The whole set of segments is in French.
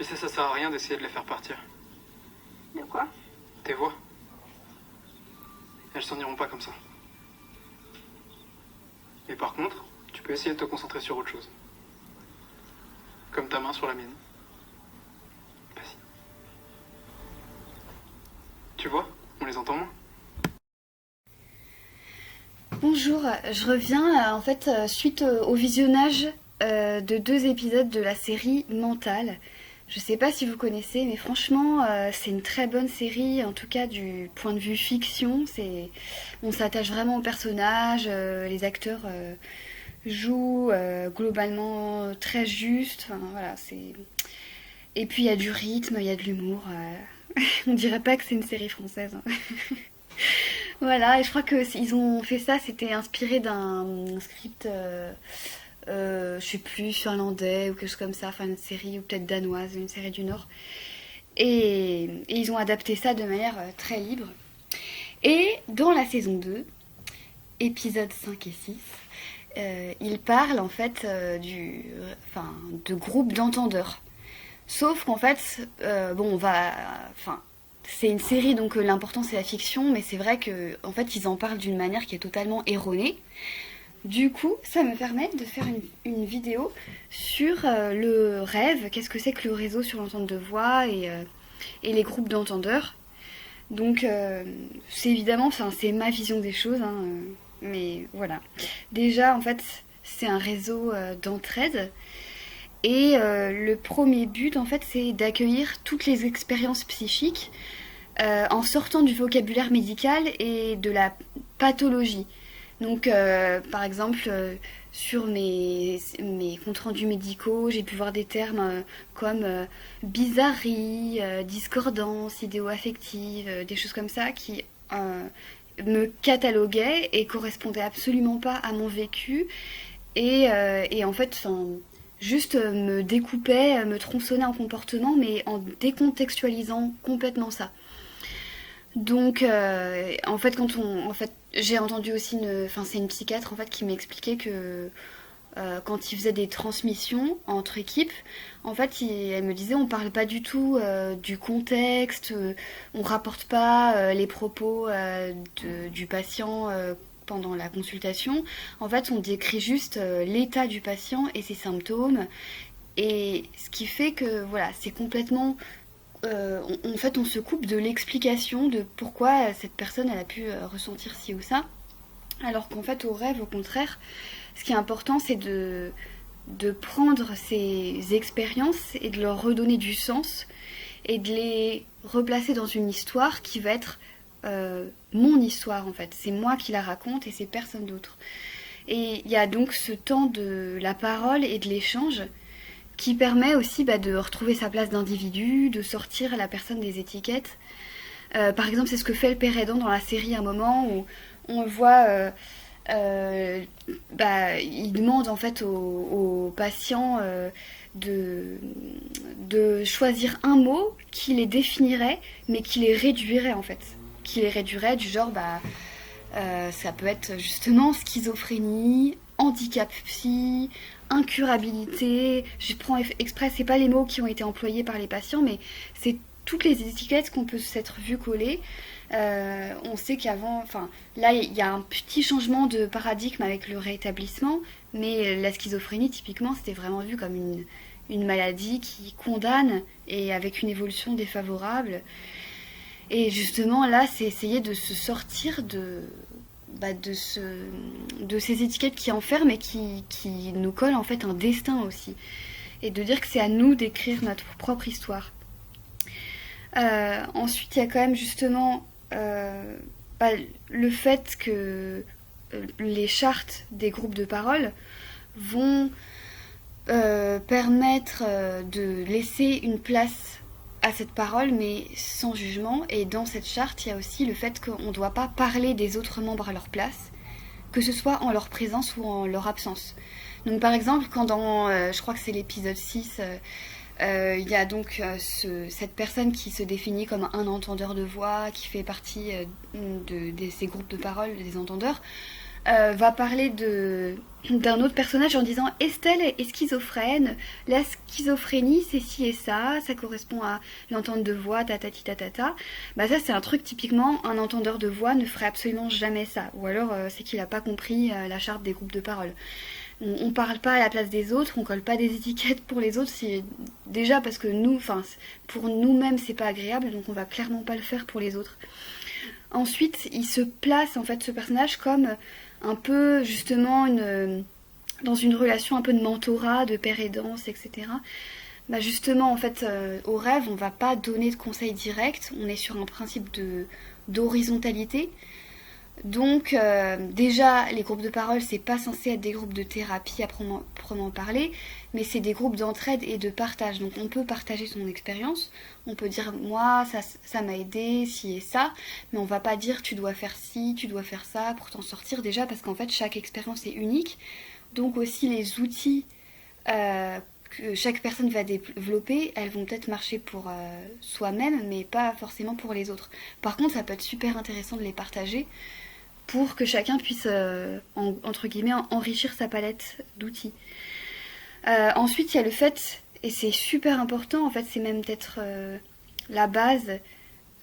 Tu sais, ça sert à rien d'essayer de les faire partir. De quoi? Tes voix, elles s'en iront pas comme ça. Mais par contre, tu peux essayer de te concentrer sur autre chose. Comme ta main sur la mienne. Vas-y. Tu vois, on les entend moins. Bonjour, je reviens suite au visionnage de 2 épisodes de la série Mental. Je sais pas si vous connaissez, mais franchement, c'est une très bonne série, en tout cas du point de vue fiction. On s'attache vraiment aux personnages, les acteurs jouent globalement très juste. Enfin, voilà, Et puis il y a du rythme, il y a de l'humour. On dirait pas que c'est une série française, hein. Voilà, et je crois que ils ont fait ça, c'était inspiré d'un script, je sais plus, finlandais ou quelque chose comme ça, enfin une série, ou peut-être danoise, une série du Nord. Et ils ont adapté ça de manière très libre. Et dans la saison 2, épisodes 5 et 6, ils parlent en fait de groupes d'entendeurs. Sauf qu'en fait, c'est une série, donc l'important c'est la fiction, mais c'est vrai que en fait ils en parlent d'une manière qui est totalement erronée. Du coup, ça me permet de faire une vidéo sur le rêve, qu'est-ce que c'est que le réseau sur l'entente de voix et les groupes d'entendeurs. Donc c'est évidemment, enfin, c'est ma vision des choses, hein, mais voilà. Déjà, en fait, c'est un réseau d'entraide. Et le premier but, en fait, c'est d'accueillir toutes les expériences psychiques en sortant du vocabulaire médical et de la pathologie. Donc, par exemple, sur mes comptes rendus médicaux, j'ai pu voir des termes comme bizarrerie, discordance, idéo-affective, des choses comme ça qui me cataloguaient et correspondaient absolument pas à mon vécu. Et en fait, juste me découpaient, me tronçonnaient en comportement, mais en décontextualisant complètement ça. Donc, j'ai entendu aussi c'est une psychiatre en fait qui m'expliquait que quand il faisait des transmissions entre équipes, en fait, elle me disait on parle pas du tout du contexte, on rapporte pas les propos du patient pendant la consultation. En fait, on décrit juste l'état du patient et ses symptômes, et ce qui fait que voilà, c'est complètement on se coupe de l'explication de pourquoi cette personne elle a pu ressentir ci ou ça. Alors qu'en fait, au rêve, au contraire, ce qui est important, c'est de prendre ces expériences et de leur redonner du sens et de les replacer dans une histoire qui va être mon histoire, en fait. C'est moi qui la raconte et c'est personne d'autre. Et il y a donc ce temps de la parole et de l'échange qui permet aussi de retrouver sa place d'individu, de sortir la personne des étiquettes. Par exemple, c'est ce que fait le père aidant dans la série à un moment où on le voit, il demande en fait aux patients de choisir un mot qui les définirait, mais qui les réduirait en fait. Qui les réduirait du genre, ça peut être justement schizophrénie, handicap psy, incurabilité. Je prends exprès, c'est pas les mots qui ont été employés par les patients, mais c'est toutes les étiquettes qu'on peut s'être vu coller. On sait qu'avant, là il y a un petit changement de paradigme avec le rétablissement, mais la schizophrénie typiquement c'était vraiment vu comme une maladie qui condamne et avec une évolution défavorable. Et justement là c'est essayer de se sortir de ces étiquettes qui enferment et qui nous collent en fait un destin aussi. Et de dire que c'est à nous d'écrire notre propre histoire. Ensuite, il y a quand même justement le fait que les chartes des groupes de parole vont permettre de laisser une place à cette parole, mais sans jugement. Et dans cette charte, il y a aussi le fait qu'on ne doit pas parler des autres membres à leur place, que ce soit en leur présence ou en leur absence. Donc par exemple, quand je crois que c'est l'épisode 6, il y a donc cette personne qui se définit comme un entendeur de voix, qui fait partie de ces groupes de parole, des entendeurs, va parler d'un autre personnage en disant Estelle est schizophrène, la schizophrénie c'est ci et ça correspond à l'entente de voix, tatati tatata. Bah ça c'est un truc typiquement, un entendeur de voix ne ferait absolument jamais ça. Ou alors c'est qu'il n'a pas compris la charte des groupes de parole. On parle pas à la place des autres, on colle pas des étiquettes pour les autres, déjà parce que pour nous-mêmes c'est pas agréable, donc on va clairement pas le faire pour les autres. Ensuite, il se place en fait ce personnage comme un peu justement dans une relation un peu de mentorat, de père aidance, etc. Bah justement en fait au rêve on va pas donner de conseils directs, on est sur un principe d'horizontalité. Donc déjà les groupes de parole c'est pas censé être des groupes de thérapie à proprement parler, mais c'est des groupes d'entraide et de partage. Donc on peut partager son expérience, on peut dire moi ça m'a aidé, ci et ça, mais on va pas dire tu dois faire ci, tu dois faire ça pour t'en sortir déjà parce qu'en fait chaque expérience est unique. Donc aussi les outils que chaque personne va développer, elles vont peut-être marcher pour soi-même mais pas forcément pour les autres. Par contre ça peut être super intéressant de les partager pour que chacun puisse, entre guillemets, enrichir sa palette d'outils. Ensuite, il y a le fait, et c'est super important, en fait, c'est même peut-être la base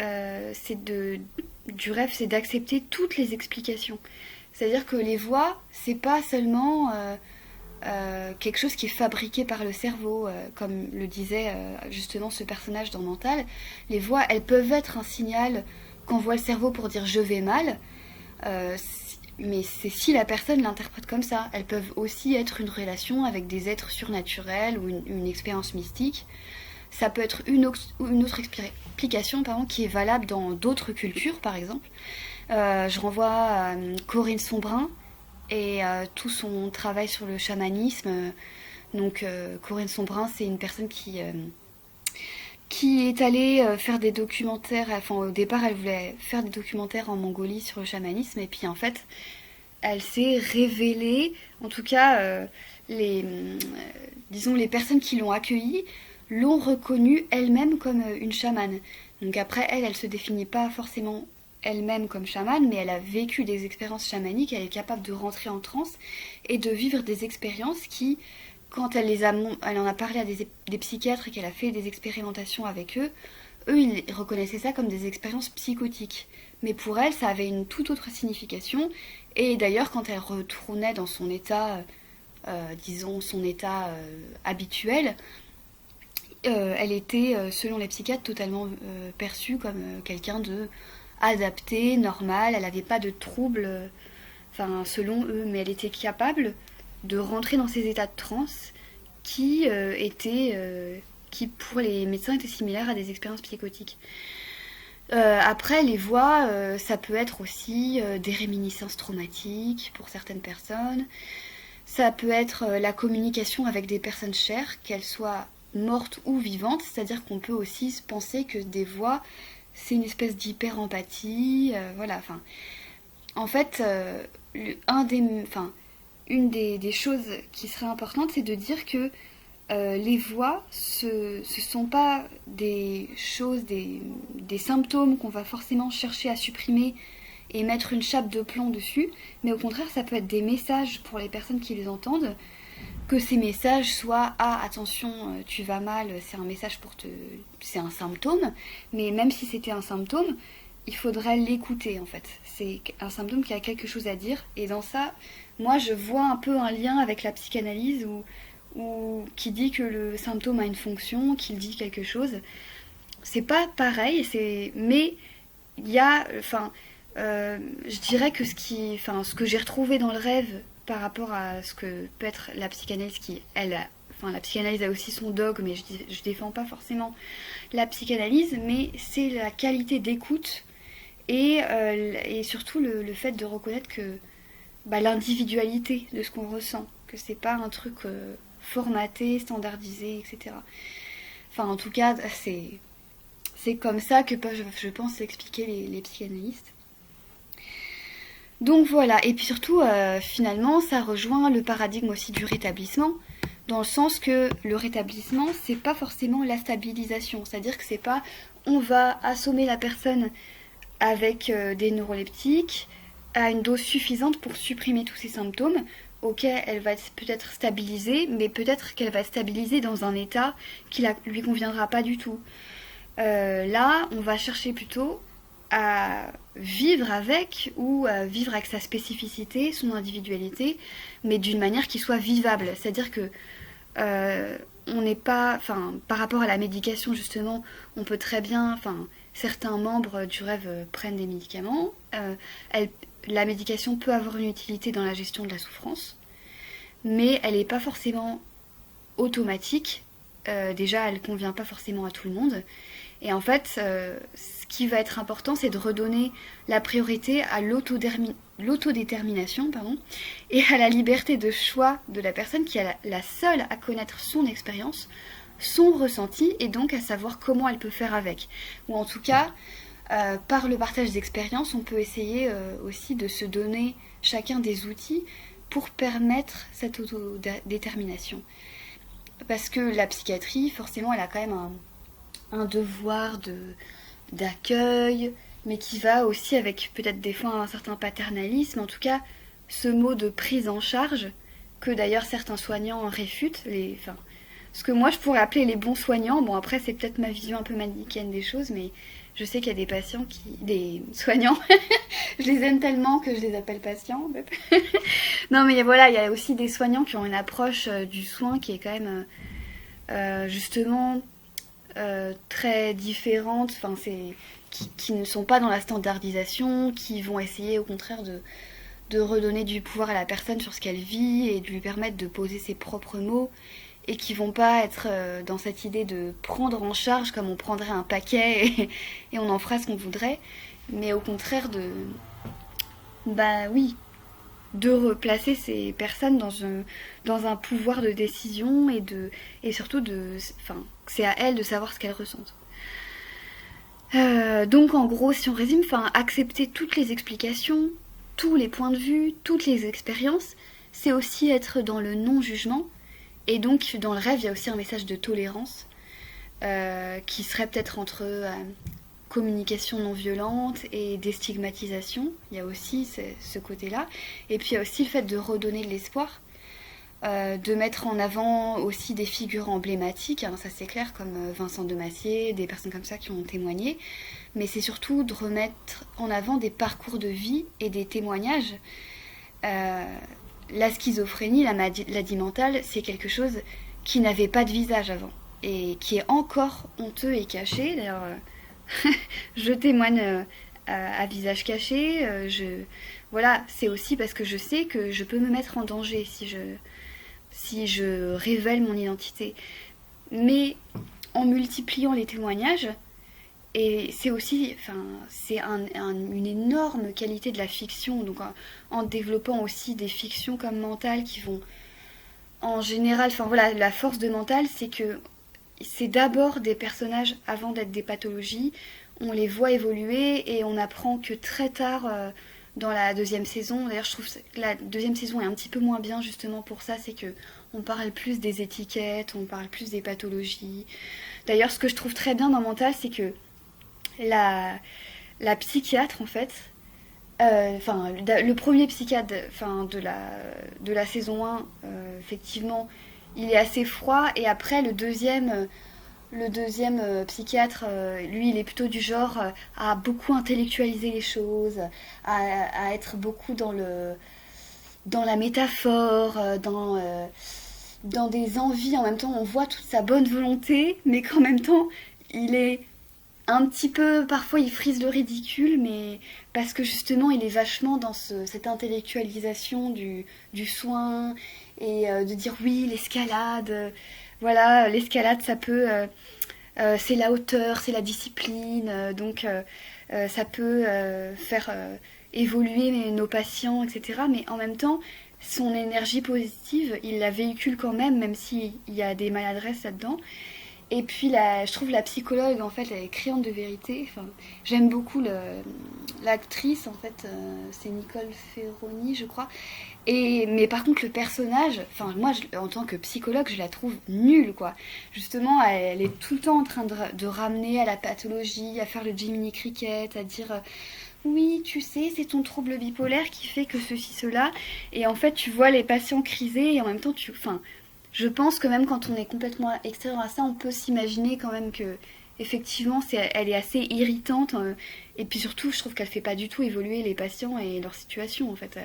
du rêve, c'est d'accepter toutes les explications. C'est-à-dire que les voix, c'est pas seulement quelque chose qui est fabriqué par le cerveau, comme le disait justement ce personnage dans Mental. Les voix, elles peuvent être un signal qu'envoie le cerveau pour dire je vais mal. Mais c'est si la personne l'interprète comme ça. Elles peuvent aussi être une relation avec des êtres surnaturels ou une expérience mystique. Ça peut être une autre explication qui est valable dans d'autres cultures, par exemple. Je renvoie à Corinne Sombrin et tout son travail sur le chamanisme. Donc Corinne Sombrin, c'est une personne qui est allée faire des documentaires, enfin au départ elle voulait faire des documentaires en Mongolie sur le chamanisme et puis en fait elle s'est révélée, en tout cas disons les personnes qui l'ont accueillie l'ont reconnue elle-même comme une chamane. Donc après elle se définit pas forcément elle-même comme chamane, mais elle a vécu des expériences chamaniques, elle est capable de rentrer en transe et de vivre des expériences qui, quand elle en a parlé à des psychiatres et qu'elle a fait des expérimentations avec eux, ils reconnaissaient ça comme des expériences psychotiques. Mais pour elle, ça avait une toute autre signification. Et d'ailleurs, quand elle retournait dans son état, disons son état habituel, elle était, selon les psychiatres, totalement perçue comme quelqu'un de adapté, normal. Elle n'avait pas de troubles, selon eux, mais elle était capable de rentrer dans ces états de transe qui pour les médecins étaient similaires à des expériences psychotiques. Après les voix, ça peut être aussi des réminiscences traumatiques pour certaines personnes. Ça peut être la communication avec des personnes chères, qu'elles soient mortes ou vivantes, c'est-à-dire qu'on peut aussi se penser que des voix c'est une espèce d'hyper-empathie, voilà, en fait une des choses qui serait importante, c'est de dire que les voix, ce sont pas des choses, des symptômes qu'on va forcément chercher à supprimer et mettre une chape de plomb dessus, mais au contraire, ça peut être des messages pour les personnes qui les entendent, que ces messages soient « Ah, attention, tu vas mal, c'est un message c'est un symptôme », mais même si c'était un symptôme, il faudrait l'écouter en fait. C'est un symptôme qui a quelque chose à dire, et dans ça, moi je vois un peu un lien avec la psychanalyse ou qui dit que le symptôme a une fonction, qu'il dit quelque chose. C'est pas pareil, mais il y a, je dirais que ce que j'ai retrouvé dans le rêve par rapport à ce que peut être la psychanalyse, la psychanalyse a aussi son dogme, mais je défends pas forcément la psychanalyse, mais c'est la qualité d'écoute et surtout le fait de reconnaître que l'individualité de ce qu'on ressent, que c'est pas un truc formaté, standardisé, etc. En tout cas, c'est comme ça que peuvent, je pense, expliquer les psychanalystes. Donc voilà, et puis surtout, finalement, ça rejoint le paradigme aussi du rétablissement, dans le sens que le rétablissement, c'est pas forcément la stabilisation, c'est-à-dire que c'est pas on va assommer la personne avec des neuroleptiques, à une dose suffisante pour supprimer tous ces symptômes. Ok, elle va être peut-être stabilisée, mais peut-être qu'elle va être stabilisée dans un état qui ne lui conviendra pas du tout. Là, on va chercher plutôt à vivre avec ou à vivre avec sa spécificité, son individualité, mais d'une manière qui soit vivable. C'est-à-dire que on n'est pas, enfin, par rapport à la médication justement, on peut très bien, enfin, certains membres du rêve prennent des médicaments. La médication peut avoir une utilité dans la gestion de la souffrance, mais elle n'est pas forcément automatique. Déjà, elle ne convient pas forcément à tout le monde. Et en fait, ce qui va être important, c'est de redonner la priorité à l'autodétermination, et à la liberté de choix de la personne qui est la seule à connaître son expérience, son ressenti, et donc à savoir comment elle peut faire avec. Ou en tout cas, par le partage d'expériences, on peut essayer aussi de se donner chacun des outils pour permettre cette autodétermination. Parce que la psychiatrie, forcément, elle a quand même un devoir d'accueil, mais qui va aussi avec peut-être des fois un certain paternalisme. En tout cas, ce mot de prise en charge, que d'ailleurs certains soignants réfutent, ce que moi je pourrais appeler les bons soignants. Bon, après, c'est peut-être ma vision un peu manichéenne des choses, mais je sais qu'il y a des soignants, je les aime tellement que je les appelle patients en fait. Non, mais voilà, il y a aussi des soignants qui ont une approche du soin qui est quand même justement très différentes, qui ne sont pas dans la standardisation, qui vont essayer au contraire de redonner du pouvoir à la personne sur ce qu'elle vit et de lui permettre de poser ses propres mots, et qui vont pas être dans cette idée de prendre en charge comme on prendrait un paquet et on en fera ce qu'on voudrait, mais au contraire de replacer ces personnes dans un pouvoir de décision et surtout c'est à elles de savoir ce qu'elles ressentent. Donc en gros, si on résume, accepter toutes les explications, tous les points de vue, toutes les expériences, c'est aussi être dans le non-jugement. Et donc dans le rêve, il y a aussi un message de tolérance qui serait peut-être entre communication non violente et déstigmatisation. Il y a aussi ce côté-là. Et puis il y a aussi le fait de redonner de l'espoir, de mettre en avant aussi des figures emblématiques, ça c'est clair, comme Vincent de Massier, des personnes comme ça qui ont témoigné. Mais c'est surtout de remettre en avant des parcours de vie et des témoignages. La schizophrénie, la maladie mentale, c'est quelque chose qui n'avait pas de visage avant et qui est encore honteux et caché. D'ailleurs, je témoigne à visage caché. Voilà, c'est aussi parce que je sais que je peux me mettre en danger si je révèle mon identité. Mais en multipliant les témoignages, et c'est aussi, c'est une énorme qualité de la fiction, donc en développant aussi des fictions comme Mental qui vont, en général, la force de Mental, c'est que c'est d'abord des personnages avant d'être des pathologies, on les voit évoluer et on apprend que très tard dans la deuxième saison, d'ailleurs je trouve que la deuxième saison est un petit peu moins bien justement pour ça, c'est que on parle plus des étiquettes, on parle plus des pathologies. D'ailleurs ce que je trouve très bien dans Mental, c'est que la psychiatre en fait, le premier psychiatre de la saison 1, effectivement, il est assez froid, et après le deuxième psychiatre, lui, il est plutôt du genre à beaucoup intellectualiser les choses, à être beaucoup dans la métaphore, dans des envies. En même temps, on voit toute sa bonne volonté, mais qu'en même temps, il est un petit peu, parfois il frise le ridicule, mais parce que justement il est vachement dans cette intellectualisation du soin, et de dire oui, l'escalade, voilà, l'escalade ça peut, c'est la hauteur, c'est la discipline, donc ça peut faire évoluer nos patients, etc. Mais en même temps, son énergie positive, il la véhicule quand même s'il y a des maladresses là-dedans. Et puis je trouve la psychologue en fait elle est criante de vérité. J'aime beaucoup l'actrice en fait, c'est Nicole Ferroni je crois. Mais par contre le personnage, moi en tant que psychologue je la trouve nulle quoi. Justement elle est tout le temps en train de ramener à la pathologie, à faire le Jiminy Cricket, à dire oui, tu sais, c'est ton trouble bipolaire qui fait que ceci, cela. Et en fait, tu vois les patients criser et en même temps, enfin, je pense que même quand on est complètement extérieur à ça, on peut s'imaginer quand même que, effectivement, elle est assez irritante. Et puis surtout, je trouve qu'elle fait pas du tout évoluer les patients et leur situation, en fait.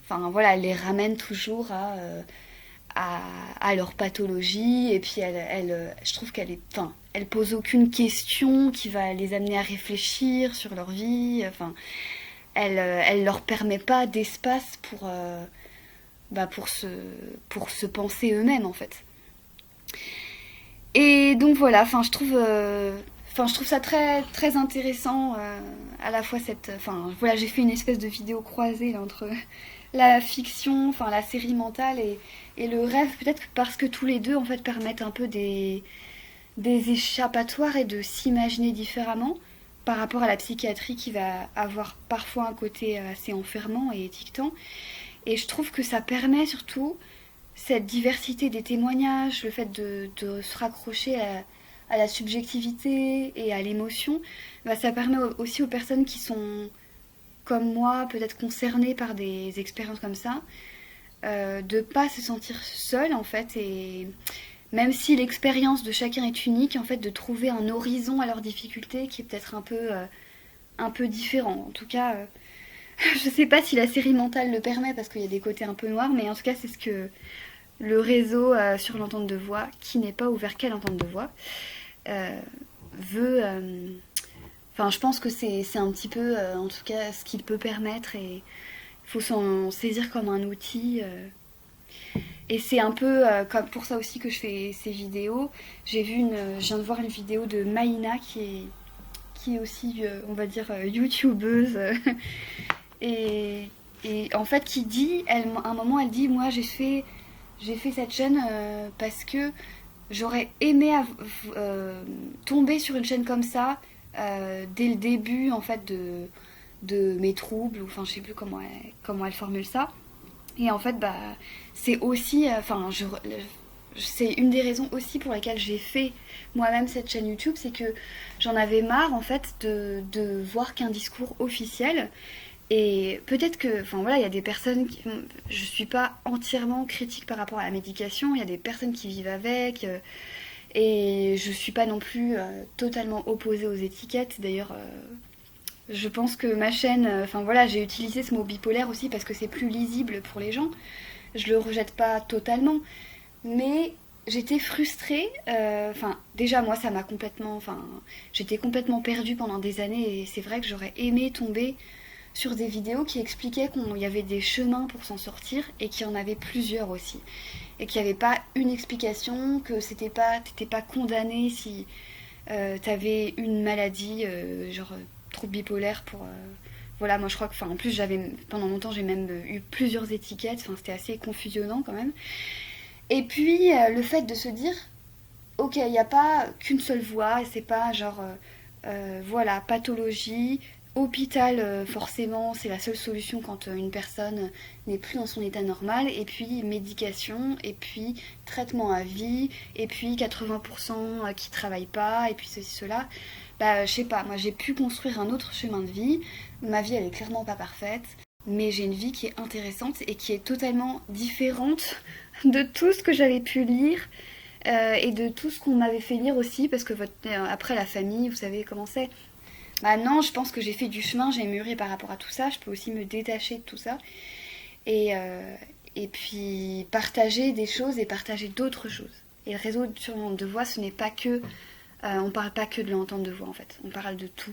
Enfin, voilà, elle les ramène toujours à leur pathologie. Et puis, je trouve qu'elle est, enfin, elle pose aucune question qui va les amener à réfléchir sur leur vie. Enfin, elle leur permet pas d'espace pour se penser eux-mêmes, en fait. Et donc voilà, je trouve ça très très intéressant, à la fois enfin voilà, j'ai fait une espèce de vidéo croisée là, entre la fiction, enfin la série mentale et le rêve, peut-être parce que tous les deux en fait permettent un peu des échappatoires et de s'imaginer différemment par rapport à la psychiatrie qui va avoir parfois un côté assez enfermant et étiquetant. Et je trouve que ça permet surtout cette diversité des témoignages, le fait de se raccrocher à la subjectivité et à l'émotion, bah, ça permet aussi aux personnes qui sont comme moi, peut-être concernées par des expériences comme ça, de pas se sentir seule en fait, et même si l'expérience de chacun est unique, en fait, de trouver un horizon à leurs difficultés qui est peut-être un peu différent. En tout cas, je sais pas si la série mentale le permet parce qu'il y a des côtés un peu noirs, mais en tout cas, c'est ce que le réseau sur l'entente de voix, qui n'est pas ouvert qu'à l'entente de voix, veut. Enfin, je pense que c'est un petit peu, en tout cas, ce qu'il peut permettre et il faut s'en saisir comme un outil. Et c'est un peu comme pour ça aussi que je fais ces vidéos. Je viens de voir une vidéo de Maïna qui est aussi, on va dire, youtubeuse. et, et en fait, qui dit, à un moment, elle dit, moi j'ai fait cette chaîne parce que j'aurais aimé tomber sur une chaîne comme ça dès le début en fait de mes troubles, ou enfin je sais plus comment elle formule ça. Et en fait bah c'est aussi c'est une des raisons aussi pour lesquelles j'ai fait moi-même cette chaîne YouTube, c'est que j'en avais marre en fait de voir qu'un discours officiel. Et peut-être que, enfin voilà, il y a des personnes je suis pas entièrement critique par rapport à la médication, il y a des personnes qui vivent avec, et je suis pas non plus totalement opposée aux étiquettes. D'ailleurs, je pense que ma chaîne, enfin voilà, j'ai utilisé ce mot bipolaire aussi parce que c'est plus lisible pour les gens. Je le rejette pas totalement, mais j'étais frustrée. Enfin, déjà moi, ça m'a complètement, enfin, j'étais complètement perdue pendant des années, et c'est vrai que j'aurais aimé tomber sur des vidéos qui expliquaient qu'il y avait des chemins pour s'en sortir et qu'il y en avait plusieurs aussi. Et qu'il n'y avait pas une explication, que t'étais pas condamné si t'avais une maladie, genre trouble bipolaire pour... voilà, moi je crois que... Enfin, en plus, pendant longtemps, j'ai même eu plusieurs étiquettes. Enfin, c'était assez confusionnant quand même. Et puis, le fait de se dire, ok, il n'y a pas qu'une seule voie, et c'est pas genre... voilà, pathologie... Hôpital, forcément, c'est la seule solution quand une personne n'est plus dans son état normal. Et puis médication, et puis traitement à vie, et puis 80% qui travaillent pas, et puis ceci, cela. Bah, je sais pas, moi j'ai pu construire un autre chemin de vie. Ma vie, elle est clairement pas parfaite, mais j'ai une vie qui est intéressante et qui est totalement différente de tout ce que j'avais pu lire. Et de tout ce qu'on m'avait fait lire aussi, parce que après la famille, vous savez comment c'est. Bah non, je pense que j'ai fait du chemin, j'ai mûri par rapport à tout ça, je peux aussi me détacher de tout ça. Et puis partager des choses et partager d'autres choses. Et le réseau sur l'entente de voix, ce n'est pas que... on parle pas que de l'entente de voix en fait, on parle de tout.